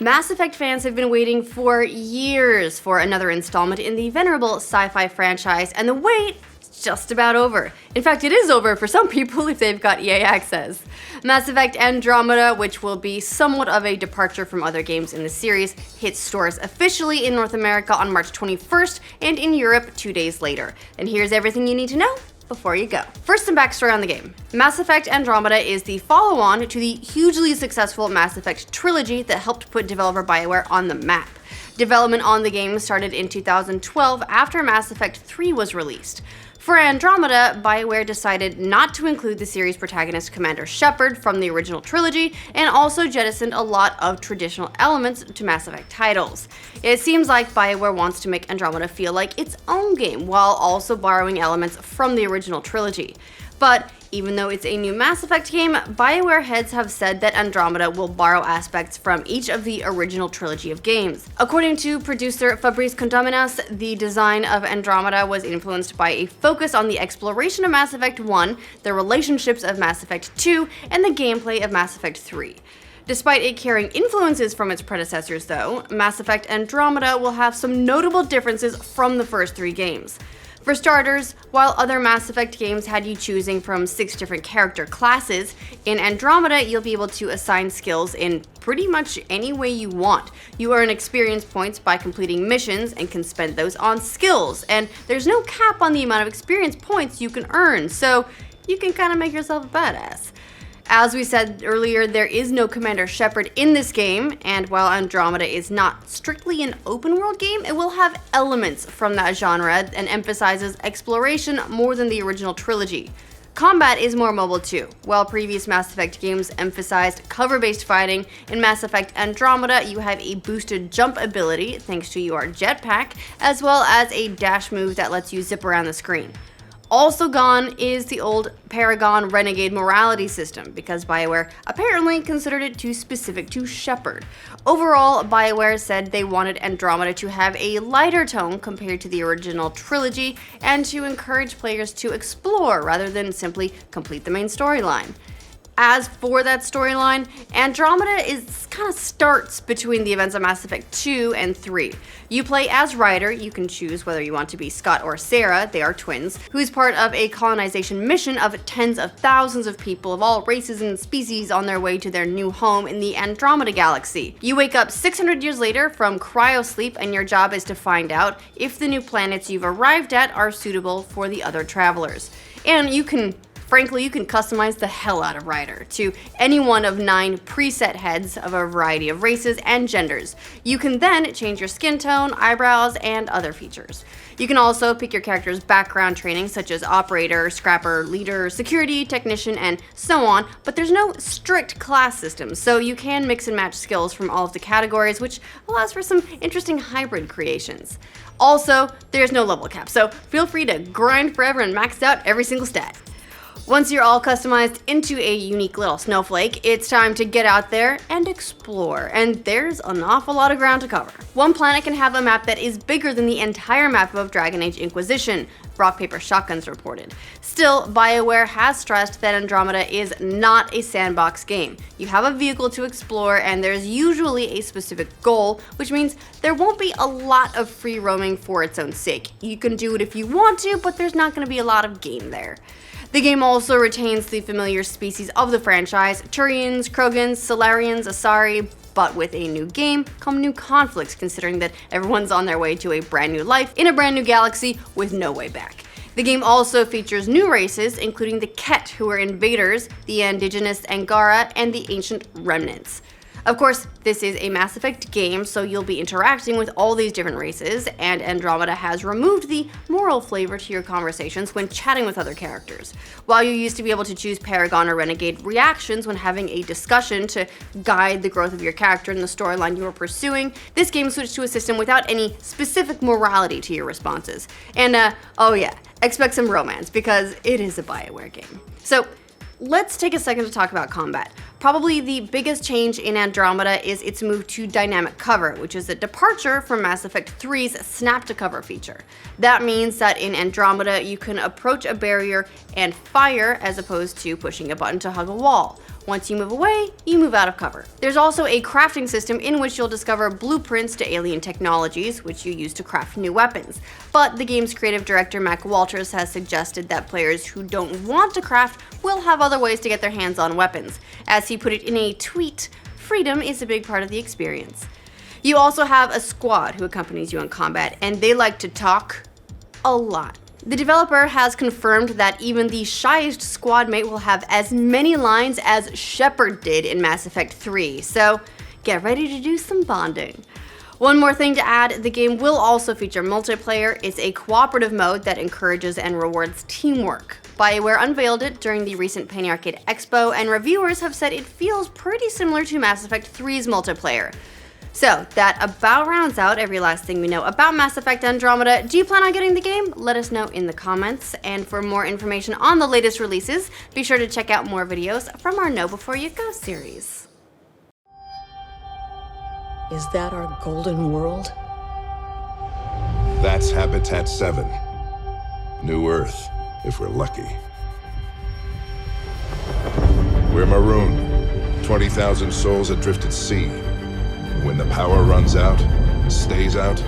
Mass Effect fans have been waiting for years for another installment in the venerable sci-fi franchise, and the wait is just about over. In fact, it is over for some people if they've got EA access. Mass Effect Andromeda, which will be somewhat of a departure from other games in the series, hits stores officially in North America on March 21st and in Europe 2 days later. And here's everything you need to know before you go. First, some backstory on the game. Mass Effect Andromeda is the follow-on to the hugely successful Mass Effect trilogy that helped put developer BioWare on the map. Development on the game started in 2012 after Mass Effect 3 was released. For Andromeda, BioWare decided not to include the series protagonist Commander Shepard from the original trilogy, and also jettisoned a lot of traditional elements to Mass Effect titles. It seems like BioWare wants to make Andromeda feel like its own game, while also borrowing elements from the original trilogy. But even though it's a new Mass Effect game, BioWare heads have said that Andromeda will borrow aspects from each of the original trilogy of games. According to producer Fabrice Condominas, the design of Andromeda was influenced by a focus on the exploration of Mass Effect 1, the relationships of Mass Effect 2, and the gameplay of Mass Effect 3. Despite it carrying influences from its predecessors though, Mass Effect Andromeda will have some notable differences from the first 3 games. For starters, while other Mass Effect games had you choosing from 6 different character classes, in Andromeda you'll be able to assign skills in pretty much any way you want. You earn experience points by completing missions and can spend those on skills, and there's no cap on the amount of experience points you can earn, so you can kind of make yourself a badass. As we said earlier, there is no Commander Shepard in this game, and while Andromeda is not strictly an open-world game, it will have elements from that genre and emphasizes exploration more than the original trilogy. Combat is more mobile too. While previous Mass Effect games emphasized cover-based fighting, in Mass Effect Andromeda you have a boosted jump ability thanks to your jetpack, as well as a dash move that lets you zip around the screen. Also gone is the old Paragon Renegade morality system, because BioWare apparently considered it too specific to Shepard. Overall, BioWare said they wanted Andromeda to have a lighter tone compared to the original trilogy, and to encourage players to explore rather than simply complete the main storyline. As for that storyline, Andromeda kind of starts between the events of Mass Effect 2 and 3. You play as Ryder. You can choose whether you want to be Scott or Sarah, they are twins, who's part of a colonization mission of tens of thousands of people of all races and species on their way to their new home in the Andromeda galaxy. You wake up 600 years later from cryosleep, and your job is to find out if the new planets you've arrived at are suitable for the other travelers. And frankly, you can customize the hell out of Ryder to any one of 9 preset heads of a variety of races and genders. You can then change your skin tone, eyebrows, and other features. You can also pick your character's background training, such as operator, scrapper, leader, security, technician, and so on, but there's no strict class system, so you can mix and match skills from all of the categories, which allows for some interesting hybrid creations. Also, there's no level cap, so feel free to grind forever and max out every single stat. Once you're all customized into a unique little snowflake, it's time to get out there and explore, and there's an awful lot of ground to cover. One planet can have a map that is bigger than the entire map of Dragon Age Inquisition, Rock Paper Shotguns reported. Still, BioWare has stressed that Andromeda is not a sandbox game. You have a vehicle to explore, and there's usually a specific goal, which means there won't be a lot of free roaming for its own sake. You can do it if you want to, but there's not going to be a lot of game there. The game also retains the familiar species of the franchise, Turians, Krogans, Solarians, Asari, but with a new game come new conflicts, considering that everyone's on their way to a brand new life in a brand new galaxy with no way back. The game also features new races, including the Ket, who are invaders, the indigenous Angara, and the ancient remnants. Of course, this is a Mass Effect game, so you'll be interacting with all these different races, and Andromeda has removed the moral flavor to your conversations when chatting with other characters. While you used to be able to choose Paragon or Renegade reactions when having a discussion to guide the growth of your character and the storyline you were pursuing, this game switched to a system without any specific morality to your responses. And oh yeah, expect some romance, because it is a BioWare game. So let's take a second to talk about combat. Probably the biggest change in Andromeda is its move to dynamic cover, which is a departure from Mass Effect 3's snap to cover feature. That means that in Andromeda you can approach a barrier and fire as opposed to pushing a button to hug a wall. Once you move away, you move out of cover. There's also a crafting system in which you'll discover blueprints to alien technologies, which you use to craft new weapons. But the game's creative director, Mac Walters, has suggested that players who don't want to craft will have other ways to get their hands on weapons. As he put it in a tweet, freedom is a big part of the experience. You also have a squad who accompanies you in combat, and they like to talk a lot. The developer has confirmed that even the shyest squad mate will have as many lines as Shepard did in Mass Effect 3, so get ready to do some bonding. One more thing to add, the game will also feature multiplayer. It's a cooperative mode that encourages and rewards teamwork. BioWare unveiled it during the recent Penny Arcade Expo, and reviewers have said it feels pretty similar to Mass Effect 3's multiplayer. So that about rounds out every last thing we know about Mass Effect Andromeda. Do you plan on getting the game? Let us know in the comments. And for more information on the latest releases, be sure to check out more videos from our Know Before You Go series. Is that our golden world? That's Habitat 7. New Earth, if we're lucky. We're marooned. 20,000 souls adrift at sea. When the power runs out, stays out,